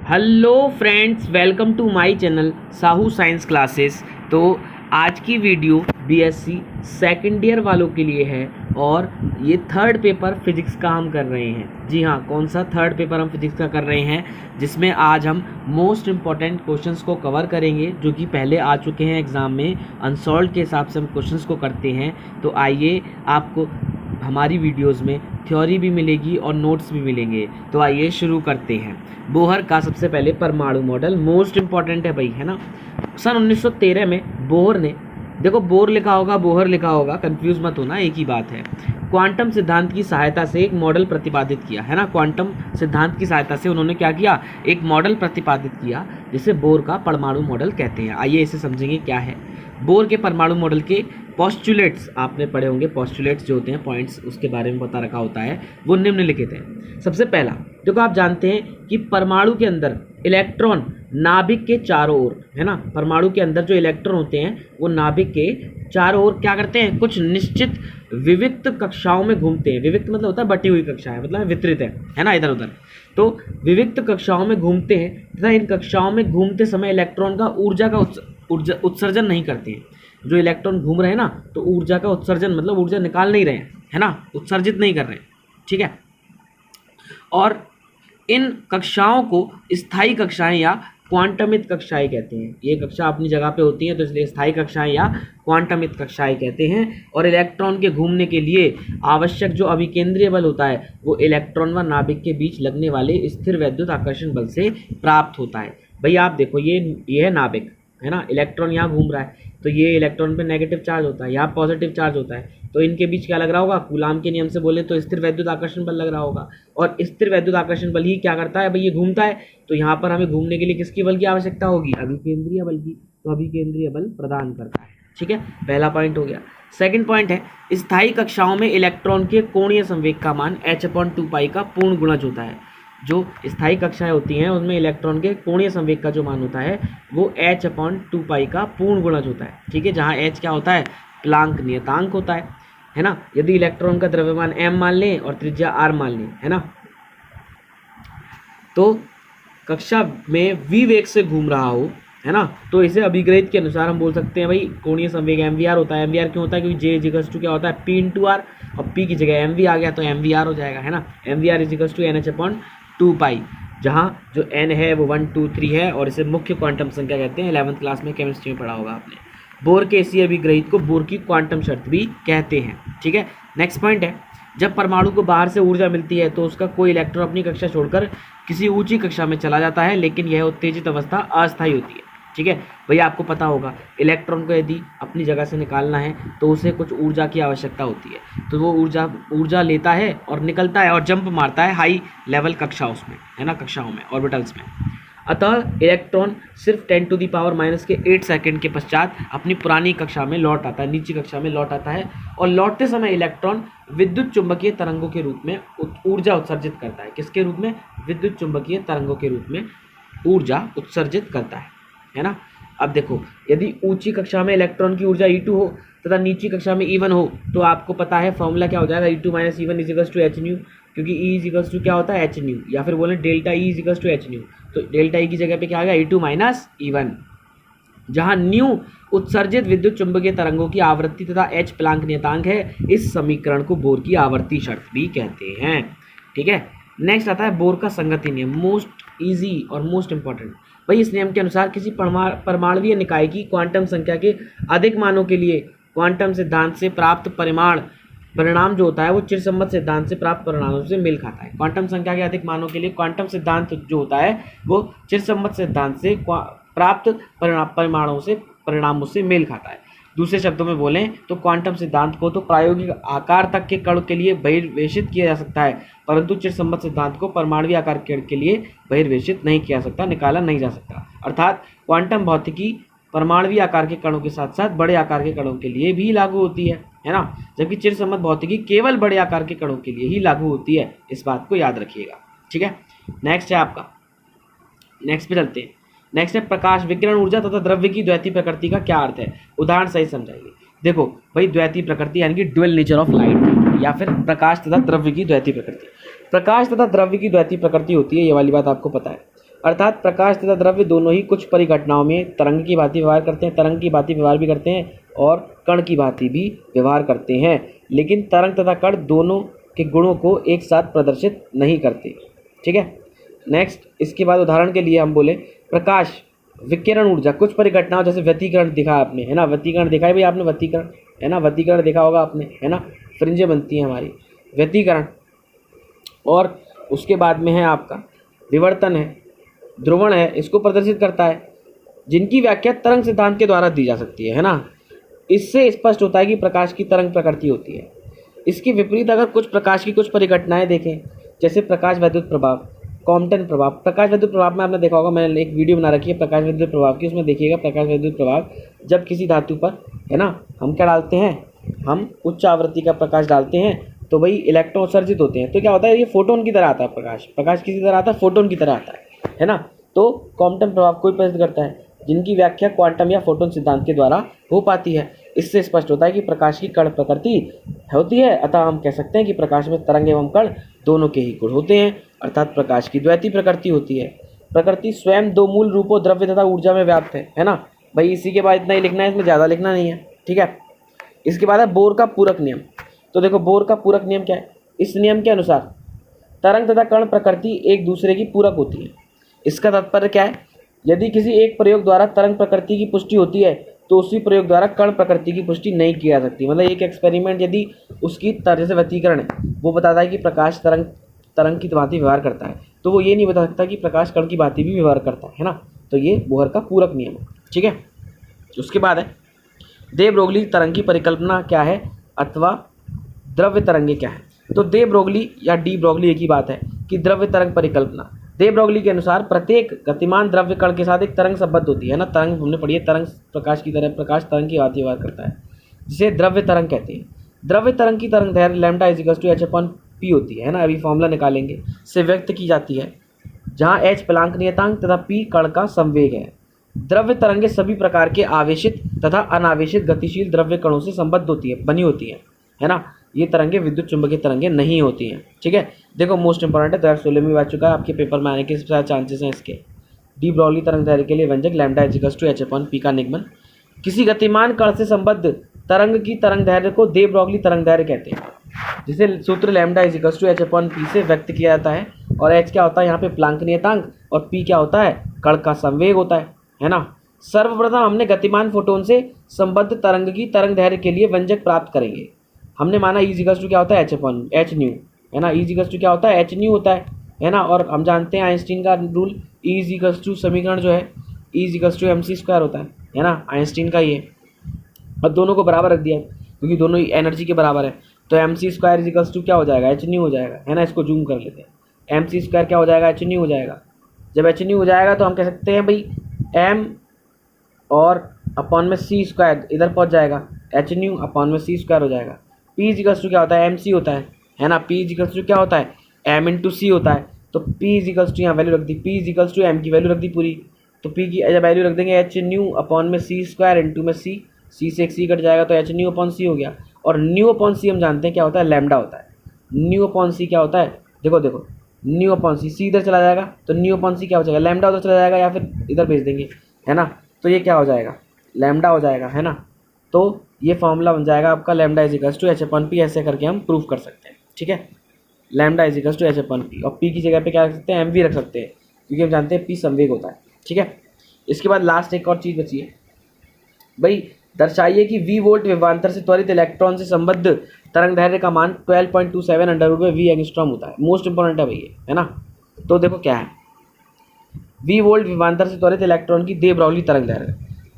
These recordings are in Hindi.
Hello friends, welcome to my channel Sahu science classes. तो आज की वीडियो बीएससी सेकेंड ईयर वालों के लिए है और ये थर्ड पेपर फिजिक्स का हम कर रहे हैं। जी हाँ, कौन सा थर्ड पेपर हम फिजिक्स का कर रहे हैं, जिसमें आज हम मोस्ट इम्पॉर्टेंट क्वेश्चंस को कवर करेंगे जो कि पहले आ चुके हैं एग्ज़ाम में। अनसॉल्व के हिसाब से हम क्वेश्चंस को करते हैं। तो आइए, आपको हमारी वीडियोस में थ्योरी भी मिलेगी और नोट्स भी मिलेंगे। तो आइए शुरू करते हैं। बोहर का सबसे पहले परमाणु मॉडल मोस्ट इम्पॉर्टेंट है भाई, है ना। सन 1913 में बोहर ने, देखो बोर लिखा होगा बोहर लिखा होगा, कंफ्यूज मत होना, एक ही बात है। क्वांटम सिद्धांत की सहायता से एक मॉडल प्रतिपादित किया, है ना। क्वांटम सिद्धांत की सहायता से उन्होंने क्या किया, एक मॉडल प्रतिपादित किया जिसे बोर का परमाणु मॉडल कहते हैं। आइए इसे समझेंगे क्या है। बोर के परमाणु मॉडल के पोस्टुलेट्स आपने पढ़े होंगे। पोस्टुलेट्स जो होते हैं, पॉइंट्स, उसके बारे में बता रखा होता है, वो निम्नलिखित है। सबसे पहला, देखो आप जानते हैं कि परमाणु के अंदर इलेक्ट्रॉन नाभिक के चारों ओर, है ना, परमाणु के अंदर जो इलेक्ट्रॉन होते हैं वो नाभिक के चारों ओर क्या करते हैं, कुछ निश्चित विविक्त कक्षाओं में घूमते हैं। विविक्त मतलब होता है बटी हुई कक्षा है, मतलब वितरित है ना, इधर उधर। तो विविक्त कक्षाओं में घूमते हैं तथा इन कक्षाओं में घूमते समय इलेक्ट्रॉन का ऊर्जा उत्सर्जन नहीं करते हैं। जो इलेक्ट्रॉन घूम रहे हैं ना, तो ऊर्जा का उत्सर्जन मतलब ऊर्जा निकाल नहीं रहे हैं, है ना, उत्सर्जित नहीं कर रहे हैं, ठीक है। और इन कक्षाओं को स्थायी कक्षाएं या क्वांटमित कक्षाएं कहते हैं। ये कक्षा अपनी जगह पे होती हैं, तो इसलिए स्थायी कक्षाएं या क्वांटमित कक्षाएं कहते हैं। और इलेक्ट्रॉन के घूमने के लिए आवश्यक जो अभिकेंद्रीय बल होता है वो इलेक्ट्रॉन व नाभिक के बीच लगने वाले स्थिर वैद्युत आकर्षण बल से प्राप्त होता है। भाई आप देखो, ये है नाभिक, है ना, इलेक्ट्रॉन यहाँ घूम रहा है, तो ये इलेक्ट्रॉन पे नेगेटिव चार्ज होता है, यहाँ पॉजिटिव चार्ज होता है, तो इनके बीच क्या लग रहा होगा, कूलाम के नियम से बोले तो स्थिर वैद्युत आकर्षण बल लग रहा होगा। और स्थिर वैद्युत आकर्षण बल ही क्या करता है भाई, ये घूमता है, तो यहाँ पर हमें घूमने के लिए किसकी बल की आवश्यकता होगी, अभिकेंद्रीय बल की। तो अभिकेंद्रीय बल प्रदान करता है, ठीक है, पहला पॉइंट हो गया। सेकंड पॉइंट है, स्थायी कक्षाओं में इलेक्ट्रॉन के कोणीय संवेग का मान h/2π का पूर्ण गुणज होता है। जो स्थायी कक्षाएं होती हैं उनमें इलेक्ट्रॉन के कोणीय संवेग का जो मान होता है वो h/2π का पूर्ण गुणज होता है, ठीक है। जहाँ h क्या होता है, प्लांक नियतांक होता है ना। यदि इलेक्ट्रॉन का द्रव्यमान m मान लें और त्रिज्या r मान लें, है ना, तो कक्षा में v वेग से घूम रहा हो, है ना, तो इसे अभिग्रहित के अनुसार हम बोल सकते हैं भाई कोणीय संवेग mvr होता है। mvr क्यों होता है, क्योंकि j क्या होता है, p/r, और p की जगह mv आ गया तो mvr हो जाएगा, है ना। mvr nh/2π, जहाँ जो n है वो 1 2 3 है और इसे मुख्य क्वांटम संख्या कहते हैं। 11th क्लास में केमिस्ट्री में पढ़ा होगा आपने। बोर के इसी अभिग्रहित को बोर की क्वांटम शर्त भी कहते हैं, ठीक है। नेक्स्ट पॉइंट है, जब परमाणु को बाहर से ऊर्जा मिलती है तो उसका कोई इलेक्ट्रॉन अपनी कक्षा छोड़कर किसी ऊंची कक्षा में चला जाता है, लेकिन यह उत्तेजित अवस्था अस्थायी होती है, ठीक है। भैया आपको पता होगा, इलेक्ट्रॉन को यदि अपनी जगह से निकालना है तो उसे कुछ ऊर्जा की आवश्यकता होती है, तो वो ऊर्जा लेता है और निकलता है और जंप मारता है हाई लेवल कक्षाओं में, है ना, कक्षाओं में, ऑर्बिटल्स में। अतः इलेक्ट्रॉन सिर्फ 10⁻⁸ सेकंड के पश्चात अपनी पुरानी कक्षा में लौट आता है, नीची कक्षा में लौट आता है। और लौटते समय इलेक्ट्रॉन विद्युत चुंबकीय तरंगों के रूप में ऊर्जा उत्सर्जित करता है। किसके रूप में, विद्युत चुंबकीय तरंगों के रूप में ऊर्जा उत्सर्जित करता है ना। अब देखो, यदि ऊंची कक्षा में इलेक्ट्रॉन की ऊर्जा E2 हो तथा नीची कक्षा में E1 हो, तो आपको पता है फॉर्मूला क्या हो जाएगा, E2 - E1 = hν, क्योंकि E क्या होता है, hν, या फिर बोले डेल्टा E hν। तो डेल्टा E की जगह पे क्या आ गया, E2 - E1, जहाँ न्यू उत्सर्जित विद्युत चुंबकीय तरंगों की आवृत्ति तथा h प्लांक नियतांक है। इस समीकरण को बोर की आवर्ती शर्त भी कहते हैं, ठीक है। नेक्स्ट आता है बोर का संगति नियम, मोस्ट इजी और मोस्ट इंपॉर्टेंट। भाई इस नियम के अनुसार किसी परमाणुवीय निकाय की क्वांटम संख्या के अधिक मानों के लिए क्वांटम सिद्धांत से प्राप्त परिणाम जो होता है वो चिरसम्मत सिद्धांत से प्राप्त परिणामों से मेल खाता है। क्वांटम संख्या के अधिक मानों के लिए क्वांटम सिद्धांत जो होता है वो चिरसम्मत सिद्धांत से प्राप्त परिणामों से मेल खाता है। दूसरे शब्दों में बोलें तो क्वांटम सिद्धांत को तो प्रायोगिक आकार तक के कण के लिए बहिर्वेशित किया जा सकता है, परंतु चिरसम्मत सिद्धांत को परमाणु आकार के कण के लिए बहिर्वेशित नहीं किया सकता, निकाला नहीं जा सकता। अर्थात क्वांटम भौतिकी परमाणु आकार के कणों के साथ साथ बड़े आकार के कणों के लिए भी लागू होती है ना, जबकि चिरसम्मत भौतिकी केवल बड़े आकार के कणों के लिए ही लागू होती है। इस बात को याद रखिएगा, ठीक है। नेक्स्ट है आपका, नेक्स्ट पे चलते हैं। नेक्स्ट है प्रकाश विकिरण ऊर्जा तथा द्रव्य की द्वैतीय प्रकृति का क्या अर्थ है, उदाहरण सही समझाइए। देखो भाई, द्वैतीय प्रकृति यानी कि ड्यूअल नेचर ऑफ लाइट, या फिर प्रकाश तथा द्रव्य की द्वैतीय प्रकृति। प्रकाश तथा द्रव्य की द्वैतीय प्रकृति होती है, ये वाली बात आपको पता है। अर्थात प्रकाश तथा द्रव्य दोनों ही कुछ परिघटनाओं में तरंग की भांति व्यवहार करते हैं, तरंग की भांति व्यवहार भी करते हैं और कण की भांति भी व्यवहार करते हैं, लेकिन तरंग तथा कण दोनों के गुणों को एक साथ प्रदर्शित नहीं करते। ठीक है, नेक्स्ट इसके बाद उदाहरण के लिए हम बोले प्रकाश विकिरण ऊर्जा कुछ परिघटनाओं जैसे व्यतिकरण दिखा आपने, है ना, व्यतिकरण दिखा है भाई आपने, व्यतिकरण, है ना, व्यतिकरण देखा होगा आपने, है ना, फ्रिंजें बनती हैं हमारी, व्यतिकरण। और उसके बाद में है आपका विवर्तन है, ध्रुवण है, इसको प्रदर्शित करता है, जिनकी व्याख्या तरंग सिद्धांत के द्वारा दी जा सकती है ना। इससे स्पष्ट होता है कि प्रकाश की तरंग प्रकृति होती है। इसके विपरीत अगर कुछ प्रकाश की कुछ परिघटनाएं देखें, जैसे प्रकाश विद्युत प्रभाव, कॉम्पटन प्रभाव। प्रकाश विद्युत प्रभाव में आपने देखा होगा, मैंने एक वीडियो बना रखी है प्रकाश विद्युत प्रभाव की, उसमें देखिएगा प्रकाश विद्युत प्रभाव जब किसी धातु पर, है ना, हम क्या डालते हैं, हम उच्च आवृत्ति का प्रकाश डालते हैं तो वही इलेक्ट्रॉन उत्सर्जित होते हैं, तो क्या होता है, ये फोटोन की तरह आता है प्रकाश, प्रकाश किसी तरह आता है, फोटोन की तरह आता है ना। तो कॉम्पटन प्रभाव को भी प्रदर्शित करता है, जिनकी व्याख्या क्वांटम या फोटोन सिद्धांत के द्वारा हो पाती है। इससे स्पष्ट होता है कि प्रकाश की कण प्रकृति होती है, अतः हम कह सकते हैं कि प्रकाश में तरंग एवं कण दोनों के ही गुण होते हैं, अर्थात प्रकाश की द्वैती प्रकृति होती है। प्रकृति स्वयं दो मूल रूपों द्रव्य तथा ऊर्जा में व्याप्त है ना भाई। इसी के बाद इतना ही लिखना है, इसमें ज़्यादा लिखना नहीं है, ठीक है। इसके बाद है बोर का पूरक नियम। तो देखो बोर का पूरक नियम क्या है, इस नियम के अनुसार तरंग तथा कण प्रकृति एक दूसरे की पूरक होती है। इसका तात्पर्य क्या है, यदि किसी एक प्रयोग द्वारा तरंग प्रकृति की पुष्टि होती है तो उसी प्रयोग द्वारा कण प्रकृति की पुष्टि नहीं की जा सकती। मतलब एक एक्सपेरिमेंट यदि उसकी जैसे व्यतिकरण है, वो बताता है कि प्रकाश तरंग की भांति व्यवहार करता है, तो वो ये नहीं बता सकता कि प्रकाश कण की भांति भी व्यवहार करता है ना। तो ये बोहर का पूरक नियम है, ठीक है। उसके बाद है दे ब्रोगली तरंग की परिकल्पना क्या है अथवा द्रव्य तरंगे क्या है। तो दे ब्रोगली या डी ब्रोगली एक ही बात है कि द्रव्य तरंग परिकल्पना। दे ब्रोगली के अनुसार प्रत्येक गतिमान द्रव्य कण के साथ एक तरंग संबद्ध होती है ना। तरंग हमने पढ़ी है, तरंग प्रकाश की तरह, प्रकाश तरंग की भांति व्यवहार करता है, जिसे द्रव्य तरंग कहते हैं। द्रव्य तरंग की तरंग दैर्घ्य लैम्डा = h/p होती है ना, अभी फॉर्मूला निकालेंगे, से व्यक्त की जाती है, जहाँ h प्लांक नियतांक तथा p कण का संवेग है। द्रव्य तरंगे सभी प्रकार के आवेशित तथा अनावेशित गतिशील द्रव्य कणों से संबद्ध होती है, बनी होती है ना। ये तरंगे विद्युत चुंबकीय तरंगे नहीं होती हैं, ठीक है। देखो मोस्ट इंपॉर्टेंट है, 2016 में आ चुका है, आपके पेपर में आने के सबसे ज़्यादा चांसेस हैं इसके। डी ब्रोगली तरंग दैर्घ्य के लिए व्यंजक लैम्डा = h/p का निगमन। किसी गतिमान कण से संबद्ध तरंग की तरंग दैर्घ्य को दे ब्रोगली तरंग दैर्घ्य कहते हैं, जिसे सूत्र लैम्डा = h/p से व्यक्त किया जाता है। और h क्या होता है यहाँ पे, प्लांक नियतांक, और p क्या होता है, कण का संवेग होता है ना। सर्वप्रथम हमने गतिमान फोटोन से संबद्ध तरंग की तरंग दैर्घ्य के लिए व्यंजक प्राप्त करेंगे। हमने माना E क्या होता है, h/न्यू, है ना। E क्या होता है, h न्यू होता है ना। और हम जानते हैं आइंस्टीन का रूल, E समीकरण जो है E mc² होता है ना, आइंस्टीन का ये। अब दोनों को बराबर रख दिया क्योंकि दोनों ही एनर्जी के बराबर है, तो mc² क्या हो जाएगा, h न्यू हो जाएगा, है ना। इसको जूम कर लेते हैं, mc² क्या हो जाएगा, h न्यू हो जाएगा। जब h न्यू हो जाएगा तो हम कह सकते हैं भाई m और अपॉन में c² इधर पहुंच जाएगा, h न्यू अपॉन में c² हो जाएगा। P क्या होता है, mc होता है ना। P क्या होता है, m × c होता है। तो P यहाँ वैल्यू रख दी, P m की वैल्यू रख दी पूरी। तो P की जब वैल्यू रख देंगे, h न्यू अपॉन में c² इंटू में c से एक c कट जाएगा, तो h न्यू अपॉन c हो गया। और न्यू अपॉन c हम जानते हैं क्या होता है, लैम्डा होता है। न्यू अपॉन c क्या होता है, देखो न्यू अपॉन c इधर चला जाएगा, तो न्यू अपॉन c क्या हो जाएगा, लैम्डा उधर चला जाएगा, या फिर इधर भेज देंगे, है ना। तो ये क्या हो जाएगा, लैम्डा हो जाएगा, है ना। तो ये फॉर्मूला बन जाएगा आपका लैम्डा = h/p, ऐसे करके हम प्रूव कर सकते हैं, ठीक है। लैम्डा = h/p, और p की जगह पे क्या रख सकते हैं, mv रख सकते हैं, क्योंकि हम जानते हैं p संवेग होता है, ठीक है। इसके बाद लास्ट एक और चीज़ बची है भाई, दर्शाइए कि v वोल्ट विभवांतर से त्वरित इलेक्ट्रॉन से संबद्ध तरंग दैर्घ्य का मान 12.27 √v एंगस्ट्रॉम होता है। मोस्ट इंपॉर्टेंट है भाई, है ना। तो देखो क्या है, v वोल्ट विभवांतर से त्वरित इलेक्ट्रॉन की दे ब्रोगली तरंग दैर्घ्य।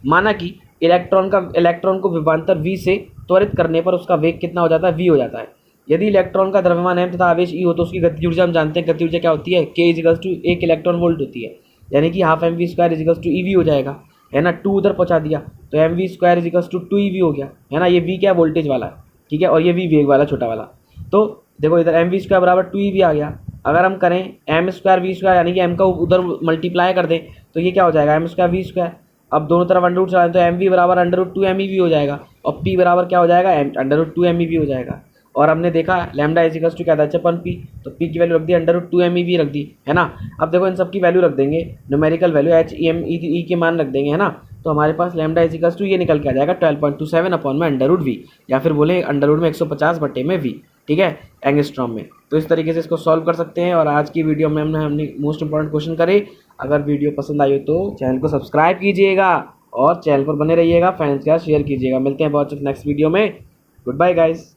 माना कि इलेक्ट्रॉन को विभवांतर v से त्वरित करने पर उसका वेग कितना हो जाता है, v हो जाता है। यदि इलेक्ट्रॉन का द्रव्यमान m तथा आवेश e हो तो उसकी गति ऊर्जा हम जानते हैं, गति ऊर्जा क्या होती है, k = 1 इलेक्ट्रॉन वोल्ट होती है, यानी कि ½ mv² = ev हो जाएगा, है ना। 2 उधर पहुंचा दिया तो mv² = 2ev हो गया, है ना। ये v क्या, वोल्टेज वाला है, ठीक है, और ये v वेग वाला छोटा वाला। तो देखो इधर mv² = 2ev आ गया। अगर हम करें m² v² यानी कि m का उधर मल्टीप्लाई कर दें तो ये क्या हो जाएगा, m² v²। अब दोनों तरफ अंडर रूट चलाएं तो mv = √2 mev हो जाएगा, और p बराबर क्या हो जाएगा, √2 mev हो जाएगा। और हमने देखा लैम्डा इज इक्वल्स टू क्या था, अच्छा अपन पी, तो पी की वैल्यू रख दी √2 रख दी, है ना। अब देखो इन सब की वैल्यू रख देंगे, numerical value H M E के मान रख देंगे, है ना। तो हमारे पास लैम्डा इज इक्वल्स टू ये निकल के आ जाएगा 12.27 अपॉन में √v, या फिर बोले √में 150 बटे में v, ठीक है, एंगस्ट्रॉम में। तो इस तरीके से इसको सॉल्व कर सकते हैं। और आज की वीडियो में हमने मोस्ट इंपॉर्टेंट क्वेश्चन करे। अगर वीडियो पसंद आई हो तो चैनल को सब्सक्राइब कीजिएगा और चैनल पर बने रहिएगा, फ्रेंड्स के साथ शेयर कीजिएगा। मिलते हैं बहुत नेक्स्ट वीडियो में। Good bye guys.